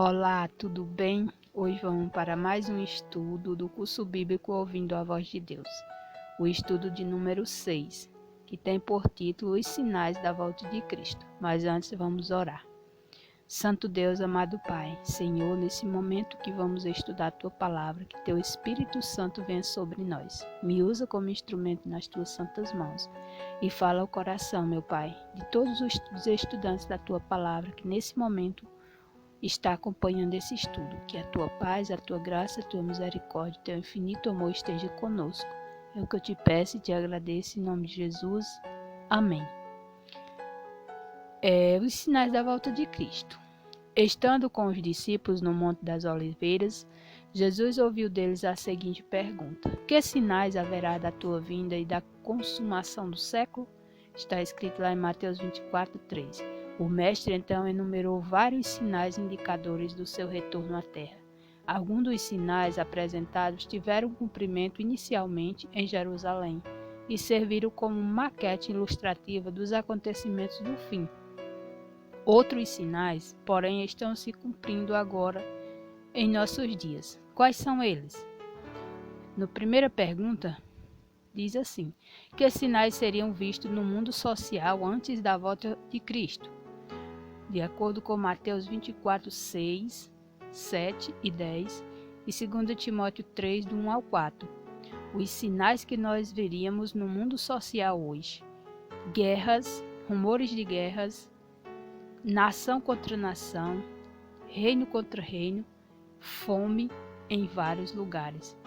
Olá, tudo bem? Hoje vamos para mais um estudo do curso bíblico Ouvindo a Voz de Deus. O estudo de número 6, que tem por título Os Sinais da Volta de Cristo. Mas antes vamos orar. Santo Deus, amado Pai, Senhor, nesse momento que vamos estudar a Tua Palavra, que Teu Espírito Santo venha sobre nós. Me usa como instrumento nas Tuas santas mãos e fala ao coração, meu Pai, de todos os estudantes da Tua Palavra, que nesse momento está acompanhando esse estudo. Que a Tua paz, a Tua graça, a Tua misericórdia, o Teu infinito amor esteja conosco. É o que eu te peço e te agradeço em nome de Jesus. Amém. Os sinais da volta de Cristo. Estando com os discípulos no Monte das Oliveiras, Jesus ouviu deles a seguinte pergunta: Que sinais haverá da tua vinda e da consumação do século? Está escrito lá em Mateus 24:3. O mestre então enumerou vários sinais indicadores do seu retorno à terra. Alguns dos sinais apresentados tiveram cumprimento inicialmente em Jerusalém e serviram como maquete ilustrativa dos acontecimentos do fim. Outros sinais, porém, estão se cumprindo agora em nossos dias. Quais são eles? Na primeira pergunta, diz assim: que sinais seriam vistos no mundo social antes da volta de Cristo? De acordo com Mateus 24, 6, 7 e 10 e 2 Timóteo 3, do 1 ao 4. Os sinais que nós veríamos no mundo social hoje: guerras, rumores de guerras, nação contra nação, reino contra reino, fome em vários lugares.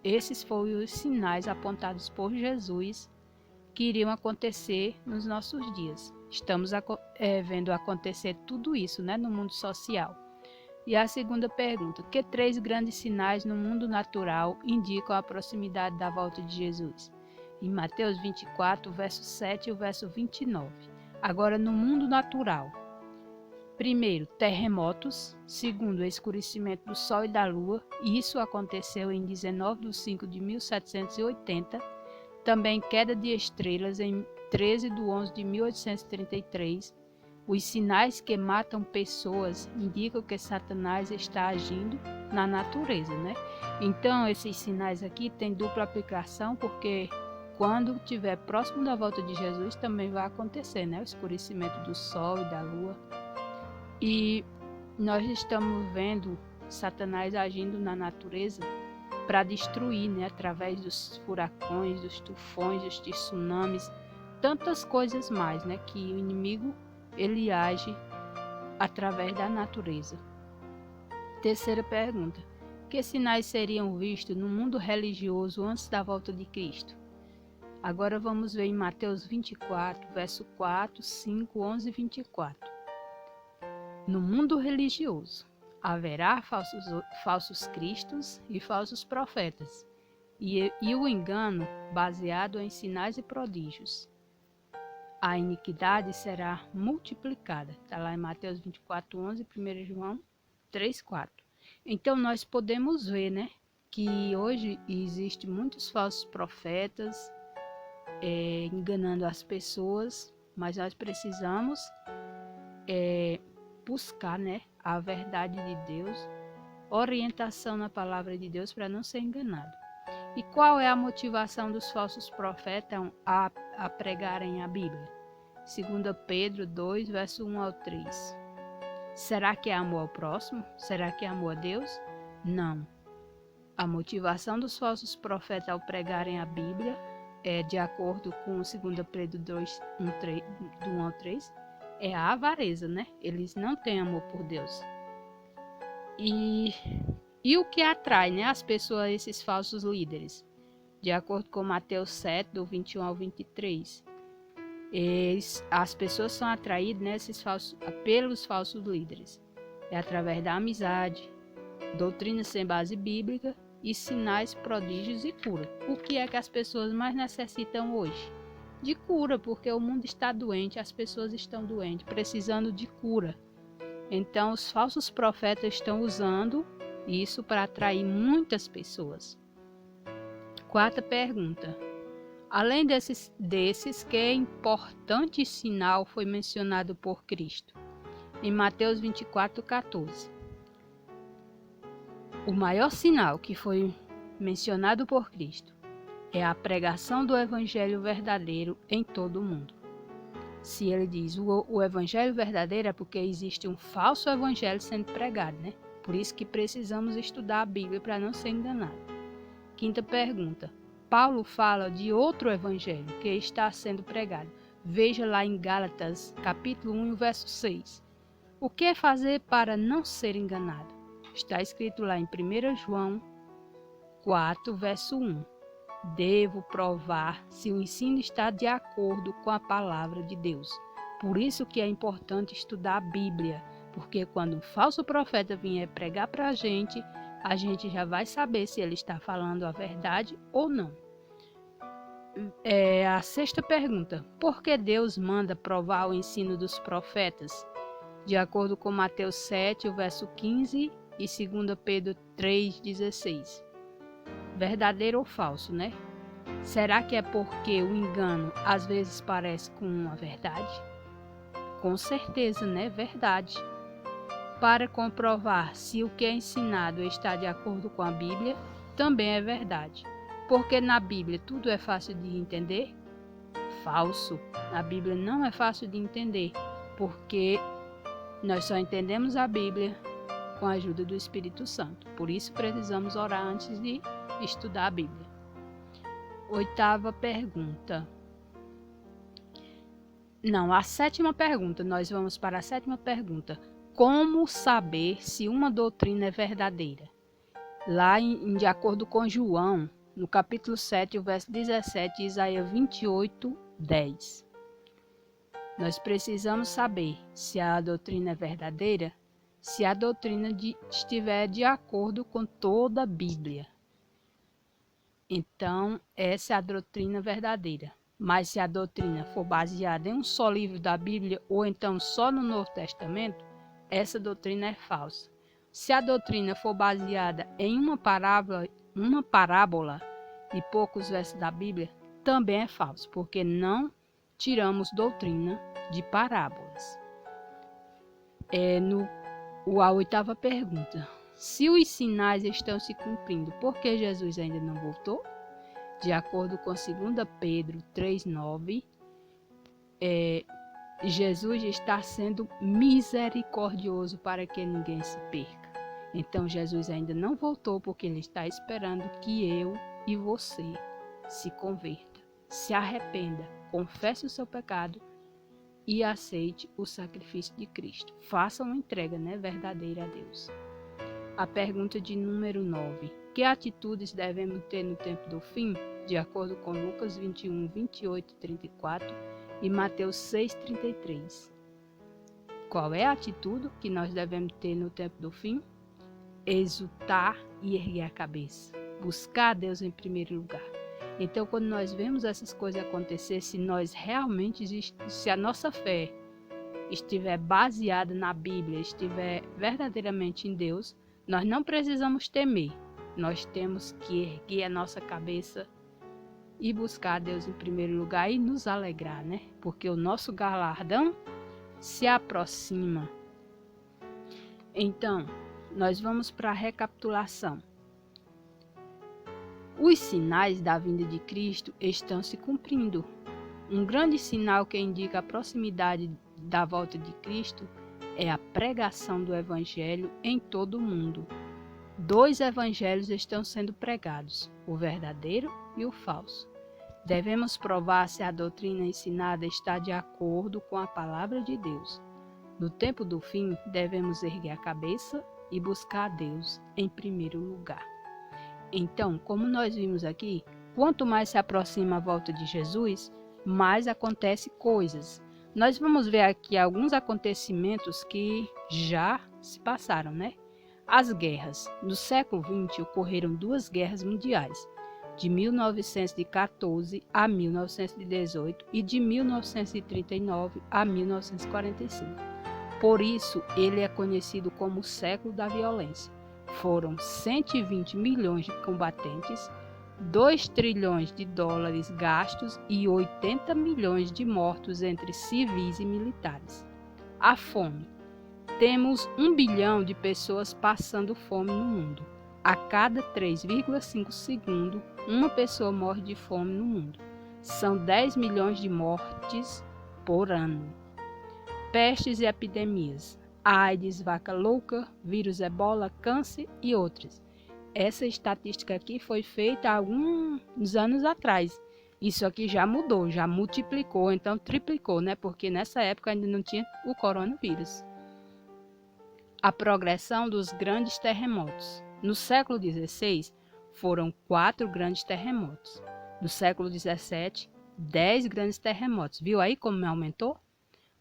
Esses foram os sinais apontados por Jesus que iriam acontecer nos nossos dias. Estamos vendo acontecer tudo isso, no mundo social. E a segunda pergunta: que 3 grandes sinais no mundo natural indicam a proximidade da volta de Jesus? Em Mateus 24, verso 7 e o verso 29. Agora, no mundo natural. Primeiro, terremotos. Segundo, escurecimento do Sol e da Lua. Isso aconteceu em 19/5/1780. Também queda de estrelas em 13/11/1833. Os sinais que matam pessoas indicam que Satanás está agindo na natureza, Então, esses sinais aqui têm dupla aplicação, porque quando estiver próximo da volta de Jesus também vai acontecer, O escurecimento do Sol e da Lua. E nós estamos vendo Satanás agindo na natureza para destruir, através dos furacões, dos tufões, dos tsunamis, tantas coisas mais, que o inimigo ele age através da natureza. Terceira pergunta: que sinais seriam vistos no mundo religioso antes da volta de Cristo? Agora vamos ver em Mateus 24, verso 4, 5, 11 e 24. No mundo religioso haverá falsos cristos e falsos profetas, e o engano baseado em sinais e prodígios. A iniquidade será multiplicada. Está lá em Mateus 24, 11, 1 João 3, 4. Então nós podemos ver, que hoje existem muitos falsos profetas enganando as pessoas, mas nós precisamos buscar, a verdade de Deus, orientação na palavra de Deus para não ser enganado. E qual é a motivação dos falsos profetas a pregarem a Bíblia? 2 Pedro 2, verso 1 ao 3. Será que é amor ao próximo? Será que é amor a Deus? Não. A motivação dos falsos profetas ao pregarem a Bíblia de acordo com 2 Pedro 2, do 1 ao 3, é a avareza, Eles não têm amor por Deus. E o que atrai, as pessoas a esses falsos líderes? De acordo com Mateus 7, do 21 ao 23, as pessoas são atraídas pelos falsos líderes. É através da amizade, doutrina sem base bíblica e sinais, prodígios e cura. O que é que as pessoas mais necessitam hoje? De cura, porque o mundo está doente, as pessoas estão doentes, precisando de cura. Então, os falsos profetas estão usando isso para atrair muitas pessoas. Quarta pergunta: além desses, que importante sinal foi mencionado por Cristo? Em Mateus 24, 14. O maior sinal que foi mencionado por Cristo é a pregação do evangelho verdadeiro em todo o mundo. Se ele diz o evangelho verdadeiro é porque existe um falso evangelho sendo pregado, né? Por isso que precisamos estudar a Bíblia para não ser enganado. Quinta pergunta. Paulo fala de outro evangelho que está sendo pregado. Veja lá em Gálatas, capítulo 1, verso 6. O que fazer para não ser enganado? Está escrito lá em 1 João 4, verso 1. Devo provar se o ensino está de acordo com a palavra de Deus. Por isso que é importante estudar a Bíblia, porque quando um falso profeta vier pregar para a gente já vai saber se ele está falando a verdade ou não. A sexta pergunta. Por que Deus manda provar o ensino dos profetas? De acordo com Mateus 7, o verso 15 e 2 Pedro 3,16. Verdadeiro ou falso, né? Será que é porque o engano às vezes parece com uma verdade? Com certeza, né? Verdade. Para comprovar se o que é ensinado está de acordo com a Bíblia, também é verdade. Porque na Bíblia tudo é fácil de entender? Falso. Na Bíblia não é fácil de entender, porque nós só entendemos a Bíblia com a ajuda do Espírito Santo. Por isso precisamos orar antes de estudar a Bíblia. Oitava pergunta. Não, a sétima pergunta. Nós vamos para a sétima pergunta. Como saber se uma doutrina é verdadeira? Lá de acordo com João, no capítulo 7, o verso 17, Isaías 28, 10. Nós precisamos saber se a doutrina é verdadeira, se a doutrina estiver de acordo com toda a Bíblia. Então, essa é a doutrina verdadeira. Mas se a doutrina for baseada em um só livro da Bíblia ou então só no Novo Testamento, essa doutrina é falsa. Se a doutrina for baseada em uma parábola e poucos versos da Bíblia, também é falso, porque não tiramos doutrina de parábolas. A oitava pergunta. Se os sinais estão se cumprindo, por que Jesus ainda não voltou? De acordo com 2 Pedro 3,9, Jesus está sendo misericordioso para que ninguém se perca. Então Jesus ainda não voltou porque ele está esperando que eu e você se converta, se arrependa, confesse o seu pecado e aceite o sacrifício de Cristo. Faça uma entrega, verdadeira a Deus. A pergunta de número 9. Que atitudes devemos ter no tempo do fim? De acordo com Lucas 21, 28 e 34 e Mateus 6, 33. Qual é a atitude que nós devemos ter no tempo do fim? Exultar e erguer a cabeça. Buscar a Deus em primeiro lugar. Então, quando nós vemos essas coisas acontecer, se a nossa fé estiver baseada na Bíblia, estiver verdadeiramente em Deus, nós não precisamos temer. Nós temos que erguer a nossa cabeça e buscar a Deus em primeiro lugar e nos alegrar, Porque o nosso galardão se aproxima. Então, nós vamos para a recapitulação. Os sinais da vinda de Cristo estão se cumprindo. Um grande sinal que indica a proximidade da volta de Cristo é a pregação do Evangelho em todo o mundo. 2 evangelhos estão sendo pregados, o verdadeiro e o falso. Devemos provar se a doutrina ensinada está de acordo com a palavra de Deus. No tempo do fim, devemos erguer a cabeça e buscar a Deus em primeiro lugar. Então, como nós vimos aqui, quanto mais se aproxima a volta de Jesus, mais acontece coisas. Nós vamos ver aqui alguns acontecimentos que já se passaram, As guerras. No século XX ocorreram 2 guerras mundiais, de 1914 a 1918 e de 1939 a 1945. Por isso, ele é conhecido como o século da violência. Foram 120 milhões de combatentes, 2 trilhões de dólares gastos e 80 milhões de mortos entre civis e militares. A fome. Temos 1 bilhão de pessoas passando fome no mundo. A cada 3,5 segundos, uma pessoa morre de fome no mundo. São 10 milhões de mortes por ano. Pestes e epidemias, AIDS, vaca louca, vírus ebola, câncer e outras. Essa estatística aqui foi feita há alguns anos atrás. Isso aqui já mudou, já multiplicou, então triplicou, né? Porque nessa época ainda não tinha o coronavírus. A progressão dos grandes terremotos. No século XVI, foram 4 grandes terremotos. No século XVII, 10 grandes terremotos. Viu aí como aumentou?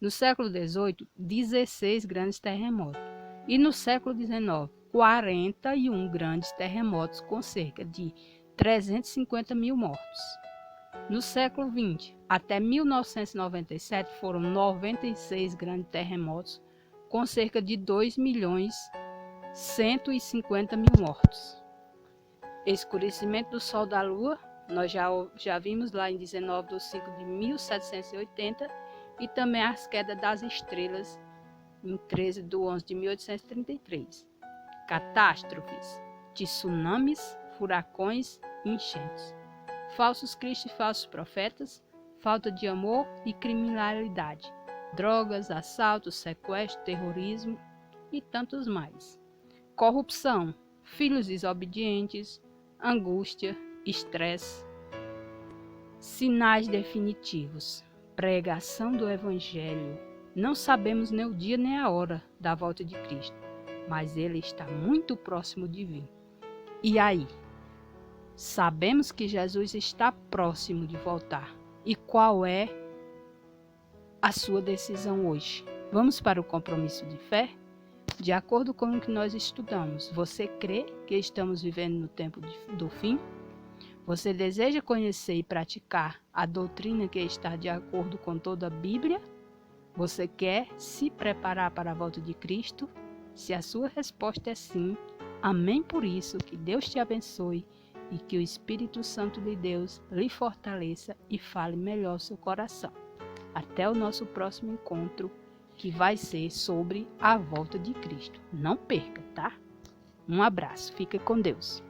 No século XVIII, 16 grandes terremotos. E no século XIX, 41 grandes terremotos com cerca de 350 mil mortos. No século XX, até 1997, foram 96 grandes terremotos com cerca de 2.150.000 mortos. Escurecimento do Sol da Lua, nós já vimos lá em 19/5/1780, e também as quedas das estrelas em 13/11/1833. Catástrofes, tsunamis, furacões e enchentes. Falsos cristos e falsos profetas, falta de amor e criminalidade, drogas, assaltos, sequestro, terrorismo e tantos mais. Corrupção, filhos desobedientes, angústia, estresse. Sinais definitivos. Pregação do Evangelho. Não sabemos nem o dia nem a hora da volta de Cristo, mas Ele está muito próximo de vir. E aí? Sabemos que Jesus está próximo de voltar. E qual é a sua decisão hoje? Vamos para o compromisso de fé? De acordo com o que nós estudamos, você crê que estamos vivendo no tempo do fim? Você deseja conhecer e praticar a doutrina que está de acordo com toda a Bíblia? Você quer se preparar para a volta de Cristo? Se a sua resposta é sim, amém por isso, que Deus te abençoe e que o Espírito Santo de Deus lhe fortaleça e fale melhor o seu coração. Até o nosso próximo encontro, que vai ser sobre a volta de Cristo. Não perca, tá? Um abraço, fica com Deus.